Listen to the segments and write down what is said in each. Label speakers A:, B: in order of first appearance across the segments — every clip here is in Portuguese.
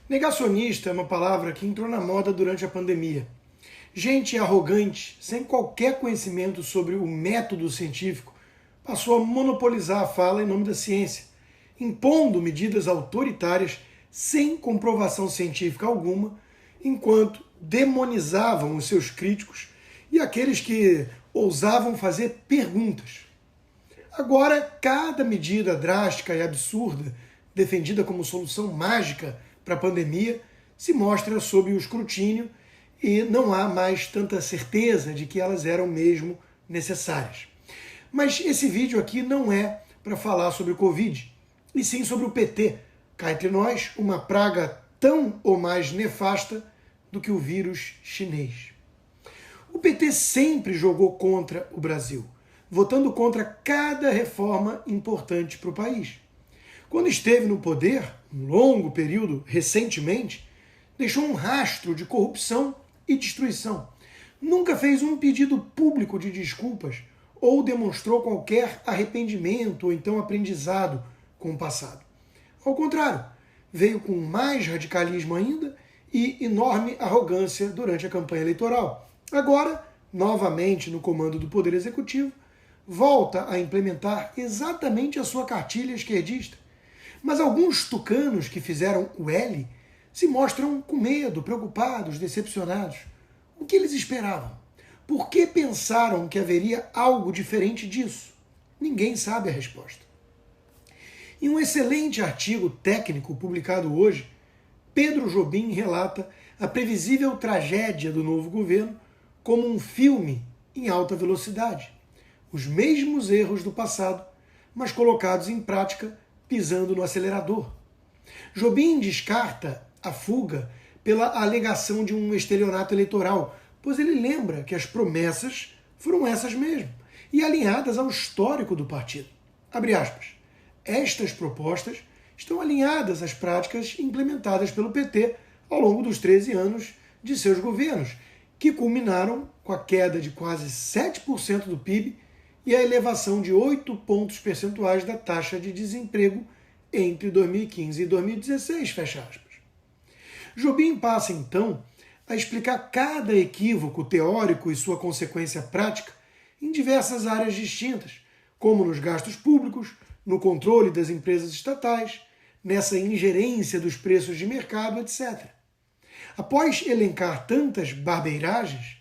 A: Negacionista é uma palavra que entrou na moda durante a pandemia. Gente arrogante, sem qualquer conhecimento sobre o método científico, passou a monopolizar a fala em nome da ciência, impondo medidas autoritárias sem comprovação científica alguma, enquanto demonizavam os seus críticos e aqueles que ousavam fazer perguntas. Agora, cada medida drástica e absurda, defendida como solução mágica para a pandemia, se mostra sob o escrutínio e não há mais tanta certeza de que elas eram mesmo necessárias. Mas esse vídeo aqui não é para falar sobre o Covid, e sim sobre o PT, cá entre nós, uma praga tão ou mais nefasta do que o vírus chinês. O PT sempre jogou contra o Brasil, votando contra cada reforma importante para o país. Quando esteve no poder, um longo período recentemente, deixou um rastro de corrupção e destruição. Nunca fez um pedido público de desculpas ou demonstrou qualquer arrependimento ou então aprendizado com o passado. Ao contrário, veio com mais radicalismo ainda e enorme arrogância durante a campanha eleitoral. Agora, novamente no comando do Poder Executivo, volta a implementar exatamente a sua cartilha esquerdista. Mas alguns tucanos que fizeram o L se mostram com medo, preocupados, decepcionados. O que eles esperavam? Por que pensaram que haveria algo diferente disso? Ninguém sabe a resposta. Em um excelente artigo técnico publicado hoje, Pedro Jobim relata a previsível tragédia do novo governo como um filme em alta velocidade. Os mesmos erros do passado, mas colocados em prática pisando no acelerador. Jobim descarta a fuga pela alegação de um estelionato eleitoral, pois ele lembra que as promessas foram essas mesmo, e alinhadas ao histórico do partido. Abre aspas. Estas propostas estão alinhadas às práticas implementadas pelo PT ao longo dos 13 anos de seus governos, que culminaram com a queda de quase 7% do PIB e a elevação de 8 pontos percentuais da taxa de desemprego entre 2015 e 2016, fecha aspas. Jobim passa, então, a explicar cada equívoco teórico e sua consequência prática em diversas áreas distintas, como nos gastos públicos, no controle das empresas estatais, nessa ingerência dos preços de mercado, etc. Após elencar tantas barbeiragens,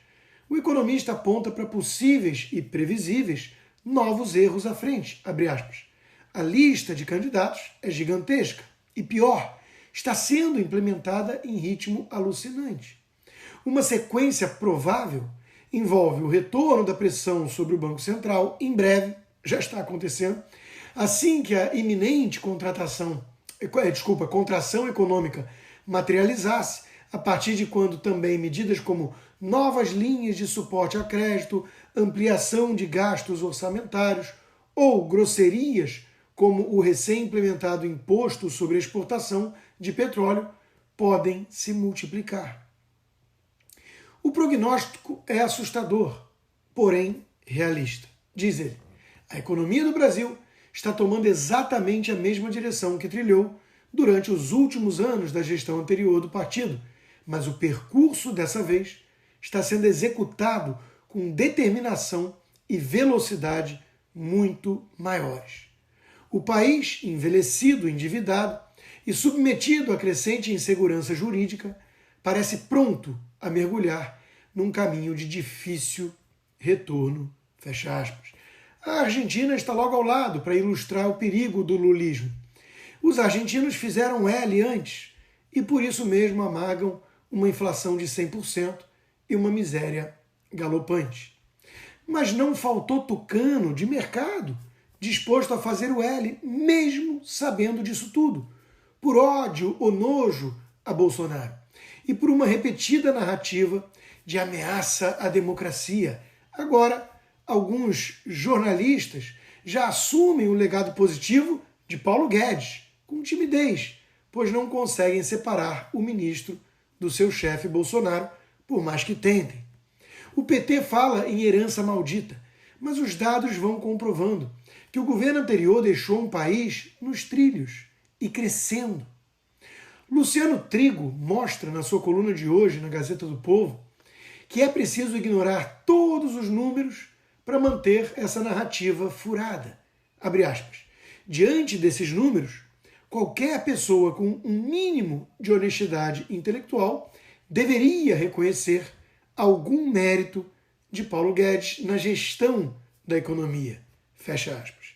A: o economista aponta para possíveis e previsíveis novos erros à frente. Abre aspas. A lista de candidatos é gigantesca e, pior, está sendo implementada em ritmo alucinante. Uma sequência provável envolve o retorno da pressão sobre o Banco Central, em breve, já está acontecendo, assim que a iminente contração econômica materializasse, a partir de quando também medidas como novas linhas de suporte a crédito, ampliação de gastos orçamentários ou grosserias como o recém-implementado imposto sobre a exportação de petróleo podem se multiplicar. O prognóstico é assustador, porém realista. Diz ele, a economia do Brasil está tomando exatamente a mesma direção que trilhou durante os últimos anos da gestão anterior do partido, mas o percurso dessa vez está sendo executado com determinação e velocidade muito maiores. O país, envelhecido, endividado e submetido a crescente insegurança jurídica, parece pronto a mergulhar num caminho de difícil retorno. Fecha aspas. A Argentina está logo ao lado para ilustrar o perigo do lulismo. Os argentinos fizeram L antes e por isso mesmo amagam uma inflação de 100% e uma miséria galopante. Mas não faltou tucano de mercado disposto a fazer o L, mesmo sabendo disso tudo, por ódio ou nojo a Bolsonaro e por uma repetida narrativa de ameaça à democracia. Agora, alguns jornalistas já assumem o legado positivo de Paulo Guedes, com timidez, pois não conseguem separar o ministro do seu chefe Bolsonaro, por mais que tentem. O PT fala em herança maldita, mas os dados vão comprovando que o governo anterior deixou um país nos trilhos e crescendo. Luciano Trigo mostra na sua coluna de hoje na Gazeta do Povo que é preciso ignorar todos os números para manter essa narrativa furada. Abre aspas. Diante desses números, qualquer pessoa com um mínimo de honestidade intelectual deveria reconhecer algum mérito de Paulo Guedes na gestão da economia. Fecha aspas.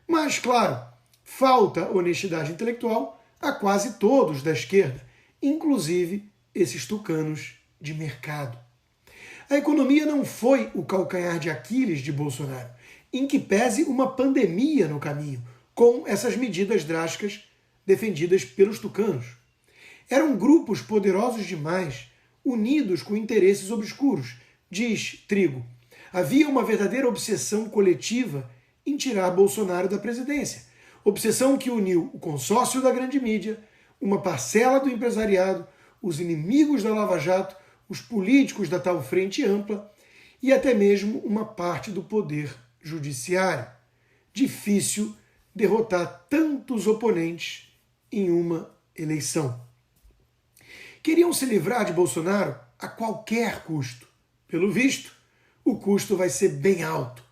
A: Mas, claro, falta honestidade intelectual a quase todos da esquerda, inclusive esses tucanos de mercado. A economia não foi o calcanhar de Aquiles de Bolsonaro, em que pese uma pandemia no caminho, com essas medidas drásticas defendidas pelos tucanos. Eram grupos poderosos demais, unidos com interesses obscuros, diz Trigo. Havia uma verdadeira obsessão coletiva em tirar Bolsonaro da presidência. Obsessão que uniu o consórcio da grande mídia, uma parcela do empresariado, os inimigos da Lava Jato, os políticos da tal frente ampla e até mesmo uma parte do poder judiciário. Difícil derrotar tantos oponentes em uma eleição. Queriam se livrar de Bolsonaro a qualquer custo. Pelo visto, o custo vai ser bem alto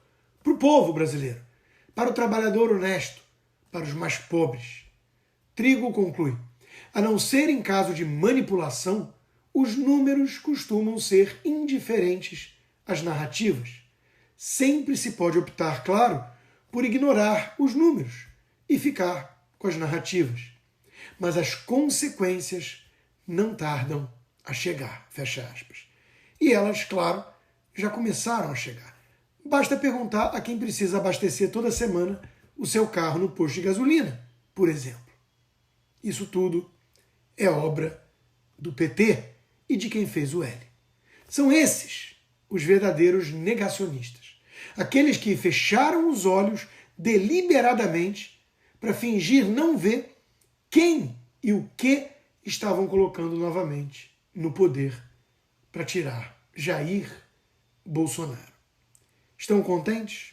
A: para o povo brasileiro, para o trabalhador honesto, para os mais pobres. Trigo conclui: a não ser em caso de manipulação, os números costumam ser indiferentes às narrativas. Sempre se pode optar, claro, por ignorar os números e ficar com as narrativas. Mas as consequências não tardam a chegar, fecha aspas. E elas, claro, já começaram a chegar. Basta perguntar a quem precisa abastecer toda semana o seu carro no posto de gasolina, por exemplo. Isso tudo é obra do PT e de quem fez o L. São esses os verdadeiros negacionistas. Aqueles que fecharam os olhos deliberadamente para fingir não ver quem e o que estavam colocando novamente no poder para tirar Jair Bolsonaro. Estão contentes?